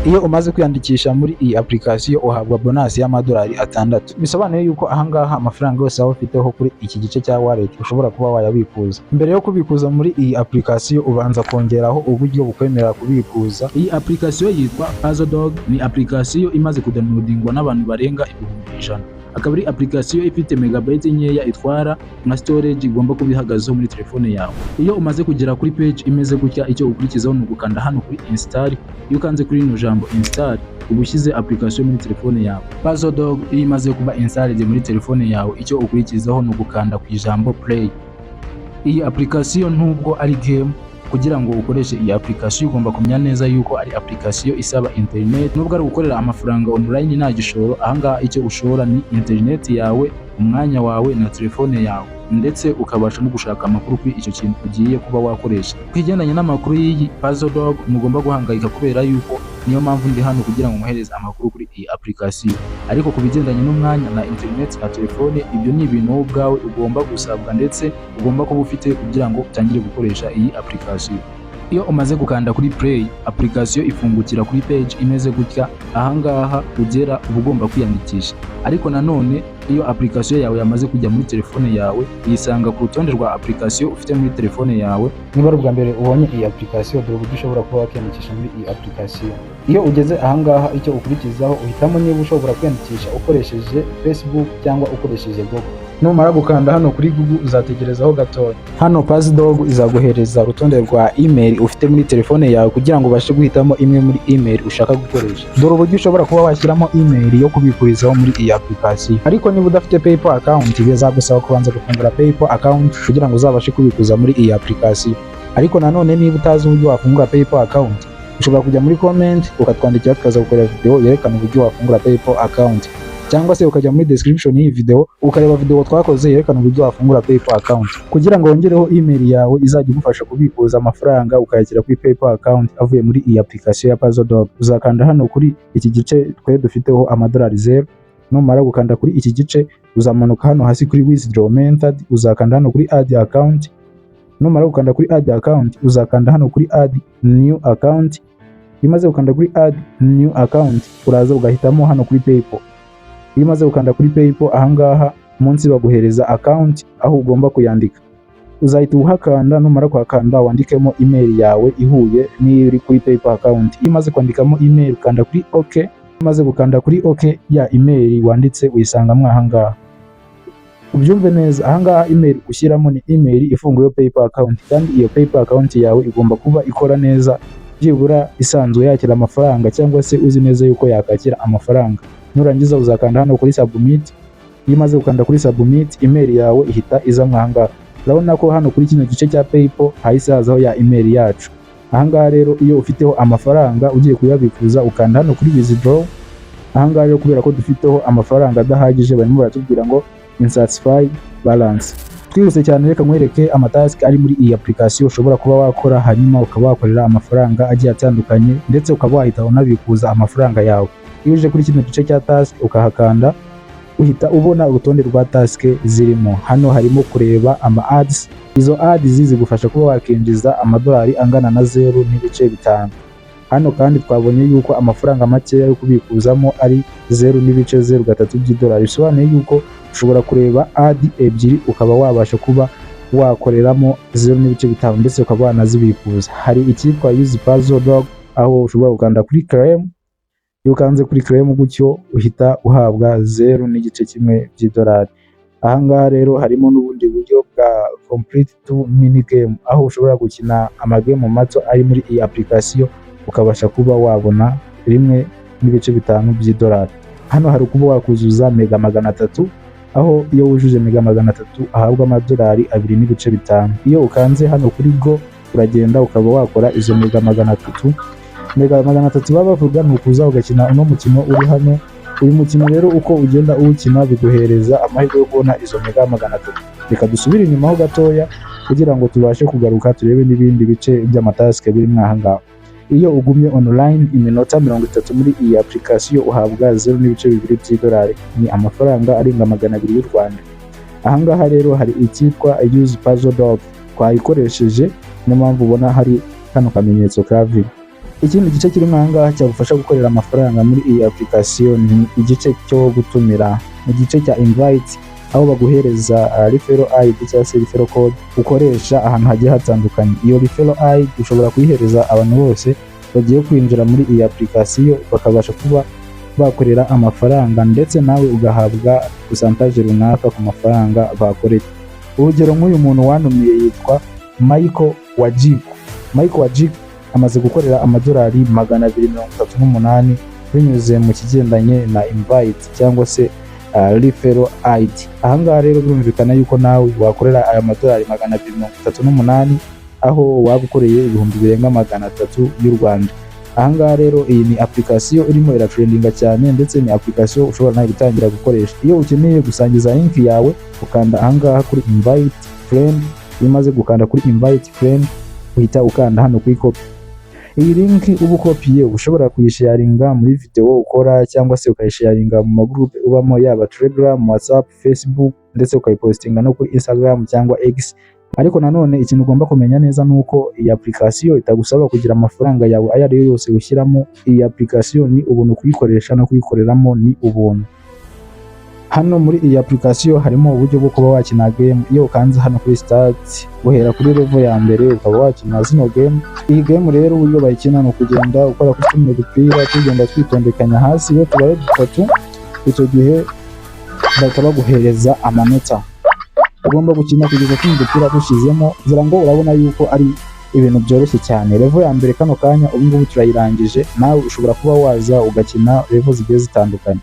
Iyo umaze kwiyandikisha muri iyi application uhabwa bonus y'amadolari 6. Bisobanuye yuko ahangaha amafaranga yose waba ufiteho kuri iki gice cya wallet ushobora kuba wayabikuza. Mbere yo kubikuza muri iyi application ubanza kongeraho uburyo bukwemerera kubikuza. Iyi application yitwa PazzoDog, ni application imaze kudownloadingwa n'abantu barenga 1,000. Akaba ari application ifite megabyte nkeya itwara nka storage igomba kuba ihagazeho muri telefone yawe. Iyo umaze kugera kuri page imeze gutya, icyo ukurikizaho ni ugukanda hano kuri install. Iyo ukanze kuri ino jambo install uba ushyize application muri telefone yawe. PazzoDog iyo imaze kuba installed muri telefone yawe, icyo ukurikizaho ni ugukanda ku ijambo play. Iyi application nubwo ari game, kugira ngo ukoreshe iyi application ugomba kumenya neza yuko ari application isaba internet. Nubwo ari gukorera amafaranga online nta gishoro, ahangaha icyo ushora ni internet yawe, umwanya wawe na telefone yawe, ndetse ukabasha no gushaka amakuru kuri icyo kintu ugiye kuba wakoresha. Kwigendanye n'amakuru y'iyi PazzoDog mugomba guhangayika, kubera yuko niyo mpamvu ndi hano kugira ngo muhereze amakuru kuri iyi application. Ariko ku bigendanye n'umwanya na internet na telefone, ibyo ni ibintu wowe ubwawe ugomba gusabwa ndetse ugomba kuba ufite kugira ngo utangire gukoresha iyi application. Iyo umaze gukanda kuri play, application ifungukira kuri page imeze gutya. Ahangaha ugera uba ugomba kwiyandikisha, ariko nanone iyo application yawe yamaze kujya muri telefone yawe yisanga ku rutonde rwa application ufite muri telefone yawe. Niba ari ubwa mbere ubonye iyi application, dore uburyo ushobora kuba wakiyandikisha muri iyi application. Iyo ugeze ahangaha icyo ukurikizaho uhitamo niba ushobora kwiyandikisha ukoresheje Facebook cyangwa ukoresheje Google. Numara gukanda hano kuri Google uzategerezaho gatoya. Hano PazzoDog izaguhereza urutonde rwa email ufite muri telefone yawe kugira ngo ubashe guhitamo imwe muri email ushaka gukoresha. Dore uburyo ushobora kuba washyiramo email yo kubikurizaho muri iyi application. Ariko niba udafite PayPal account, bizagusaba kubanza gufungura PayPal account kugira ngo uzabashe kubikuza muri iyi application. Ariko nanone niba utazi uburyo wafungura PayPal account, ushobora kujya muri comment ukatwandikira tukaza gukorera video yerekana uburyo wafungura PayPal account, cyangwa se ukajya muri description y'iyi video ukareba video twakoze yerekana uburyo wafungura PayPal account, kugira ngo wongereho email yawe izajya igufasha kubikuza amafaranga ukayashyira kuri PayPal account avuye muri iyi application ya PazzoDog. Uzakanda hano kuri iki gice twe dufiteho amadolari 0. Numara gukanda kuri iki gice uzamanuka hano hasi kuri withdraw method, uzakanda hano kuri add account. Numara gukanda kuri add account uzakanda hano kuri add new account. Imaze gukanda kuri add new account uraza ugahitamo hano kuri PayPal. Iyo umaze gukanda kuri PayPal, ahangaha munsi baguhereza account aho ugomba kuyandika. Uzahita uhakanda, numara kuhakanda wandikemo email yawe ihuye n'iri kuri PayPal account. Iyo umaze kwandikamo email ukanda kuri OK. Umaze gukanda kuri OK, ya email wanditse uyisangamo ahangaha. Ubyumve neza, ahangaha email ushyiramo ni email ifunguye PayPal account, kandi iyo PayPal account yawe igomba kuba ikora neza, byibura isanzwe yakira amafaranga cyangwa se uzi neza yuko yakakira amafaranga. Nurangiza uzakanda hano kuri submit. Iyo umaze gukanda kuri submit, email yawe ihita iza ahangaha. Urabona ko hano kuri kino gice cya PayPal hahise hazaho ya email yacu. Ahangaha rero iyo ufiteho amafaranga ugiye kuyabikuza ukanda hano kuri withdraw. Ahangaha rero kubera ko dufiteho amafaranga adahagije barimo baratubwira ngo insufficient balance. Twihuse cyane reka nkwereke amatask ari muri iyi application ushobora kuba wakora, hanyuma ukaba wakorera amafaranga agiye atandukanye, ndetse ukaba wahita unabikuza amafaranga yawe. Iyo uje kuri kino gice cya task ukahakanda, uhita ubona urutonde rwa task zirimo. Hano harimo kureba ama ads. Izo ads zigufasha kuba wakinjiza amadolari angana na 0.5. Hano kandi twabonye yuko amafaranga make yo kubikuzamo ari 0.03 by'idolari. Bisobanuye yuko ushobora kureba ad ebyiri ukaba wabasha kuba wakoreramo 0.5 ndetse ukaba wanazibikuza. Hari icyitwa use PazzoDog aho ushobora gukanda kuri claim. Iyo ukanze kuri claim gutyo uhita uhabwa 0.1 by'idolari. Ahangaha rero harimo n'ubundi buryo bwa complete to mini game, aho ushobora gukina amagame mato ari muri iyi application ukabasha kuba wabona 1.5 by'idolari. Hano hari kuba wakuzuza mega 300, aho iyo wujuje mega 300 ahabwa amadolari 2.5. Iyo ukanze hano kuri go uragenda ukaba wakora izo mega 300. Mega 300 baba bavuga ni ukuza ugakina uno mukino uri hano. Uyu mukino rero uko ugenda uwukina biguhereza amahirwe yo kubona izo mega 300. Reka dusubire inyuma ho gatoya kugira ngo tubashe kugaruka turebe n'ibindi bice by'amatask biri mwahangaha. Iyo ugumye online iminota 30 muri iyi application uhabwa 0.2 by'idolari, ni amafaranga arenga 200 y'u Rwanda. Ahangaha rero hari icyitwa use PazzoDog twayikoresheje, niyo mpamvu ubona hari kano kamenyetso ka V. Ikindi gice kirimo aha ngaha cyagufasha gukorera amafaranga muri iyi application ni igice cyo gutumira, mu gice cya invite aho baguhereza referral ID cyangwa se referral code ukoresha ahantu hagiye hatandukanye. Iyo referral ID ushobora kuyihereza abantu bose bagiye kwinjira muri iyi application bakabasha kuba bakorera amafaranga, ndetse nawe ugahabwa percentage runaka ku mafaranga bakoreye. Urugero nk'uyu muntu wanumiye yitwa Michael Wajiko. Michael Wajiko amaze gukorera amadolari 238 binyuze mu kigendanye na invite cyangwa se referral ID. Aha ngaha rero birumvikana yuko nawe wakorera aya madolari 238 aho wagukoreye ibihumbi birenga 300 y'u Rwanda. Aha ngaha rero iyi ni application irimo iratrendinga cyane, ndetse ni application ushobora nawe gutangira gukoresha. Iyo ukeneye gusangiza link yawe ukanda aha ngaha kuri invite friend, iyo umaze gukanda kuri invite friend uhita ukanda hano kuri copy. Iyi link uba ukopiye ushobora kuyisharinga muri video ukora, cyangwa se ukayisharinga mu magroup ubamo yaba Telegram, WhatsApp, Facebook, ndetse ukayipostinga no kuri Instagram cyangwa X. Ariko nanone ikintu ugomba kumenya neza nuko iyi application itagusaba kugira amafaranga yawe ayo ari yo yose ushyiramo. Iyi application ni ubuntu kuyikoresha no kuyikoreramo ni ubuntu. Hano muri iyi application harimo uburyo bwo kuba wakina game. Iyo ukanze hano kuri start uhera kuri level ya mbere ukaba wakina zino game. Iyi game rero uburyo bayikina ni ukugenda ukora kuri tumwe dupira tugenda twitondekanya hasi. Iyo tubaye dutatu icyo gihe bahita baguhereza amanota. Ugomba gukina kugeza tumwe dupira dushizemo, zira ngo urabona yuko ari ibintu byoroshye cyane. Level ya mbere kano kanya ubu ngubu turayirangije, nawe ushobora kuba waza ugakina level zigiye zitandukanye.